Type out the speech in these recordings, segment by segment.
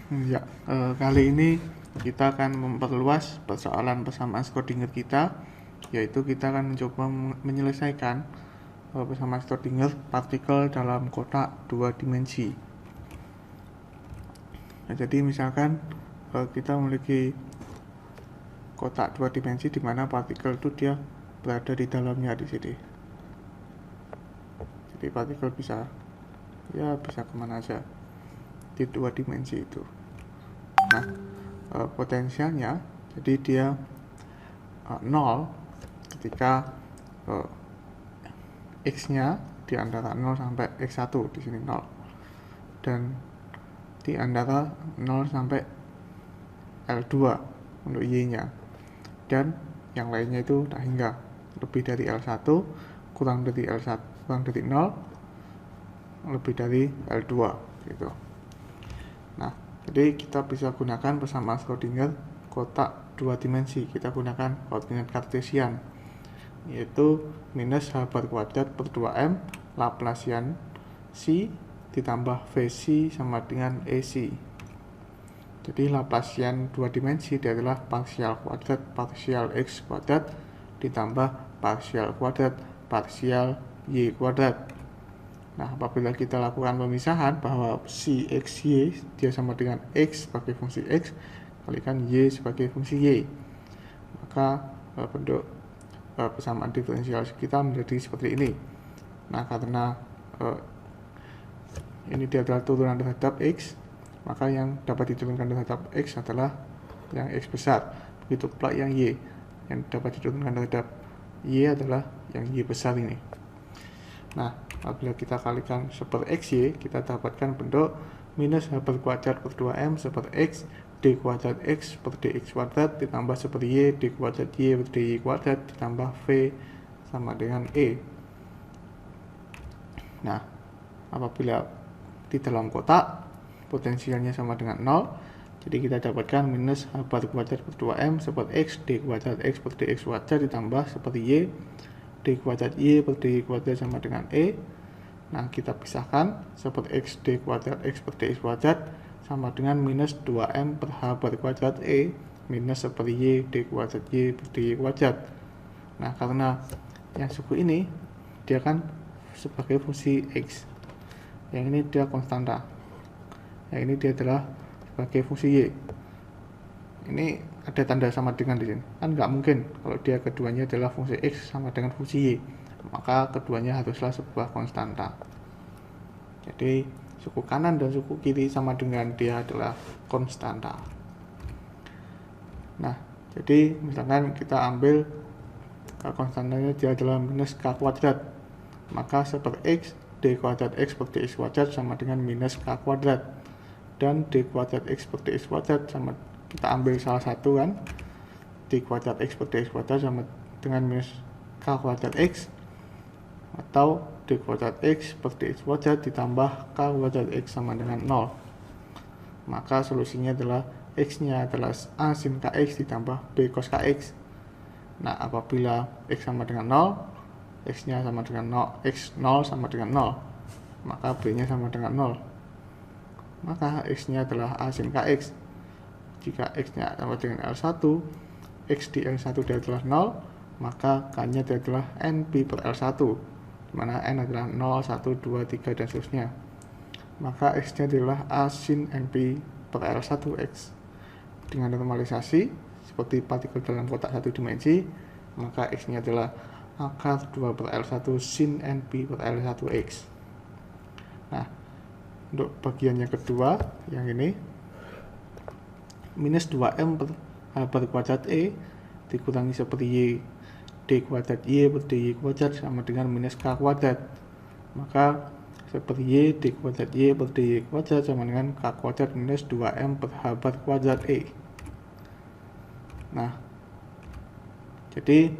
Ya, kali ini kita akan memperluas persoalan persamaan Schrödinger kita, yaitu kita akan mencoba menyelesaikan persamaan Schrödinger partikel dalam kotak 2 dimensi. Nah, jadi misalkan kita memiliki kotak 2 dimensi di mana partikel itu dia berada di dalamnya di sini. Jadi partikel bisa kemana aja di 2 dimensi itu. Nah, potensialnya jadi dia 0 ketika x-nya di antara 0 sampai x1, di sini 0, dan di antara 0 sampai L2 untuk y-nya, dan yang lainnya itu tak hingga lebih dari L1, kurang dari L1, kurang dari 0, lebih dari L2 gitu. Nah, jadi kita bisa gunakan persamaan Schrödinger kotak 2 dimensi. Kita gunakan koordinat kartesian, yaitu minus h bar kuadrat per 2m Laplacian c ditambah vc sama dengan ac. Jadi Laplacian 2 dimensi dia adalah parsial kuadrat parsial x kuadrat ditambah parsial kuadrat parsial y kuadrat. Nah, apabila kita lakukan pemisahan bahwa si x y dia sama dengan x sebagai fungsi x kalikan y sebagai fungsi y, maka bentuk persamaan diferensial kita menjadi seperti ini. Nah, karena ini dia adalah turunan terhadap x, maka yang dapat diturunkan terhadap x adalah yang x besar. Begitu pula yang y, yang dapat diturunkan terhadap y adalah yang y besar ini. Nah, apabila kita kalikan super xy, kita dapatkan bentuk minus h bar kuadrat per 2m super x d kuadrat x per dx kuadrat ditambah super y d kuadrat y per dy kuadrat ditambah v sama dengan e. Nah, apabila di dalam kotak potensialnya sama dengan 0, jadi kita dapatkan minus h bar kuadrat per 2m super x d kuadrat x per dx kuadrat ditambah super y d kuadrat y per dy kuadrat sama dengan e. Nah, kita pisahkan super x d kuadrat x per dx kuadrat sama dengan minus 2m per h bar kuadrat e minus super y d kuadrat y per dy kuadrat. Nah, karena yang suku ini dia kan sebagai fungsi x, yang ini dia konstanta, yang ini dia adalah sebagai fungsi y. Ini ada tanda sama dengan di sini. Kan nggak mungkin kalau dia keduanya adalah fungsi x sama dengan fungsi y, maka keduanya haruslah sebuah konstanta. Jadi suku kanan dan suku kiri sama dengan dia adalah konstanta. Nah, jadi misalkan kita ambil konstantanya dia adalah minus k kuadrat, maka super x d kuadrat x per dx kuadrat sama dengan minus k kuadrat, dan d kuadrat x per dx kuadrat sama, kita ambil salah satu kan, d kuadrat x per dx kuadrat sama dengan minus k kuadrat x, atau d kuadrat x per dx kuadrat ditambah k kuadrat x sama dengan 0. Maka solusinya adalah x nya adalah a sin kx ditambah b cos kx. Nah, apabila x sama dengan 0, x nya sama dengan 0, x 0 sama dengan 0, maka b nya sama dengan 0, maka x nya adalah a sin kx. Jika x nya sama dengan L1, x di L1 dia adalah 0, maka k nya dia adalah np per L1, dimana n adalah 0, 1, 2, 3 dan seterusnya. Maka x nya adalah a sin np per L1x. Dengan normalisasi seperti partikel dalam kotak 1 dimensi, maka x nya adalah akar 2 per L1 sin np per L1x. Nah, untuk bagian yang kedua, yang ini minus 2m per h bar kuadrat e dikurangi seperti y d kuadrat y per dy kuadrat sama dengan minus k kuadrat, maka seperti y d kuadrat y per dy kuadrat sama dengan k kuadrat minus 2m per h bar kuadrat e. Nah, jadi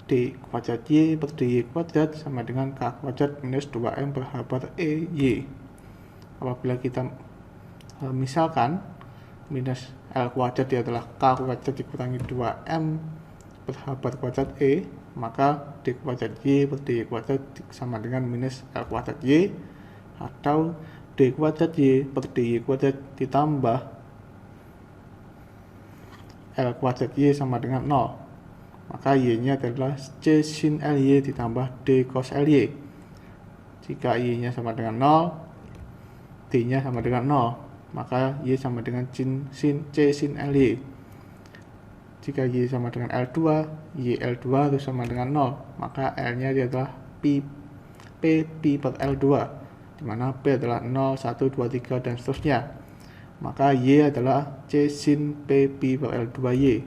d kuadrat y per dy kuadrat sama dengan k kuadrat minus 2m per h bar e y. Apabila kita misalkan minus L kuadrat dia adalah k kuadrat dikurangi 2m per h bar kuadrat e, maka d kuadrat y per dy kuadrat sama dengan minus L kuadrat y, atau d kuadrat y per dy kuadrat ditambah L kuadrat Y sama dengan 0. Maka Y-nya adalah C sin LY ditambah D cos LY. Jika Y-nya sama dengan 0, D-nya sama dengan 0, maka Y sama dengan C sin LY. Jika Y sama dengan L2, Y L2 harus sama dengan 0, maka L-nya adalah P per L2, dimana P adalah 0, 1, 2, 3, dan seterusnya. Maka Y adalah C sin P per L2Y.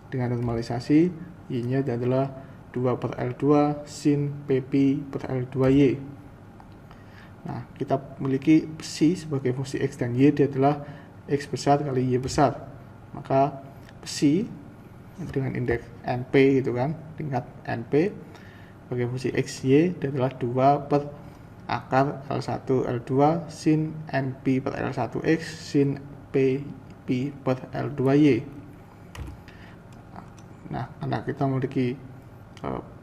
Dengan normalisasi, Y-nya adalah 2 per L2 sin PP per L2Y. Nah, kita memiliki psi sebagai fungsi X dan Y, dia adalah X besar kali Y besar. Maka psi dengan indeks NP gitu kan, tingkat NP sebagai fungsi X, Y, dia adalah 2 per akar L1 L2 sin NP per L1X sin PP per L2Y. Nah, karena kita memiliki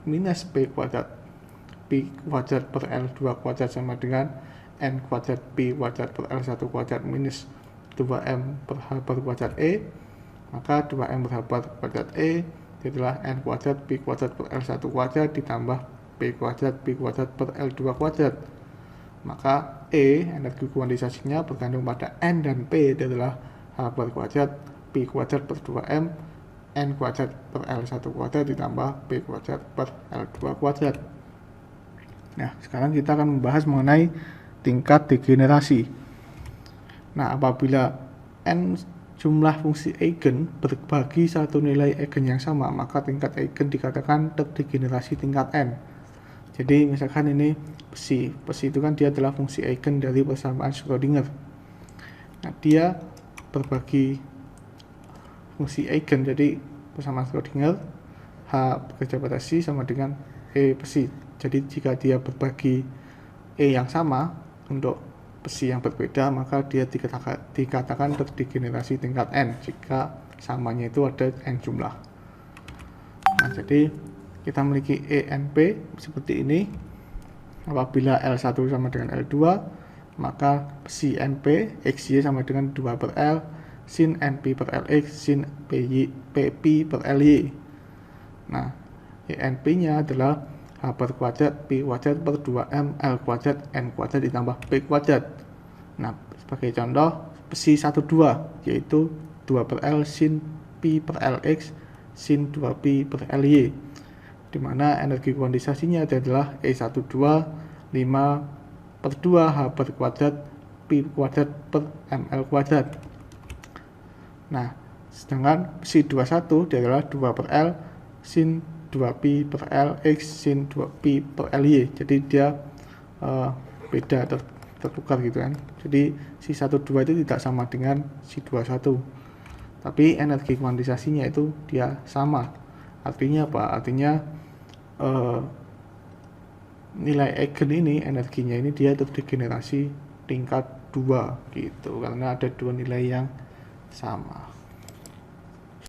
minus P kuadrat per L2 kuadrat sama dengan N kuadrat P kuadrat per L1 kuadrat minus 2M per H per kuadrat E, maka 2M per H per kuadrat E adalah N kuadrat P kuadrat per L1 kuadrat ditambah P kuadrat per L2 kuadrat. Maka E, energi kuantisasinya bergantung pada N dan P, adalah H per kuadrat P kuadrat per 2M N kuadrat per L1 kuadrat ditambah P kuadrat per L2 kuadrat. Nah, sekarang kita akan membahas mengenai tingkat degenerasi. Nah, apabila N jumlah fungsi eigen berbagi satu nilai eigen yang sama, maka tingkat eigen dikatakan terdegenerasi tingkat N. Jadi misalkan ini psi itu kan dia adalah fungsi eigen dari persamaan Schrödinger. Nah, dia berbagi fungsi eigen, jadi persamaan Schrödinger H bekerja pada psi sama dengan E psi. Jadi jika dia berbagi E yang sama untuk psi yang berbeda, maka dia dikatakan terdegenerasi tingkat N jika samanya itu ada N jumlah. Nah, jadi kita memiliki ENP seperti ini. Apabila L1 sama dengan L2, maka psi NP XY sama dengan 2 per L sin NP per LX sin PP per LY. Nah, ENP-nya adalah H per kuadrat P kuadrat per 2M L kuadrat N kuadrat ditambah P kuadrat. Nah, sebagai contoh, psi 12 yaitu 2 per L sin P per LX sin 2P per LY, di mana energi kuantisasinya adalah E12 5 per 2 H per kuadrat P kuadrat per ML kuadrat. Nah, sedangkan psi 21 dia adalah 2 per L sin 2P per LX sin 2P per LY. Jadi dia beda, tertukar gitu kan. Jadi si 12 itu tidak sama dengan si 21. Tapi energi kuantisasinya itu dia sama. Artinya apa? Artinya nilai eigen ini, energinya ini dia terdegenerasi tingkat 2 gitu, karena ada dua nilai yang sama.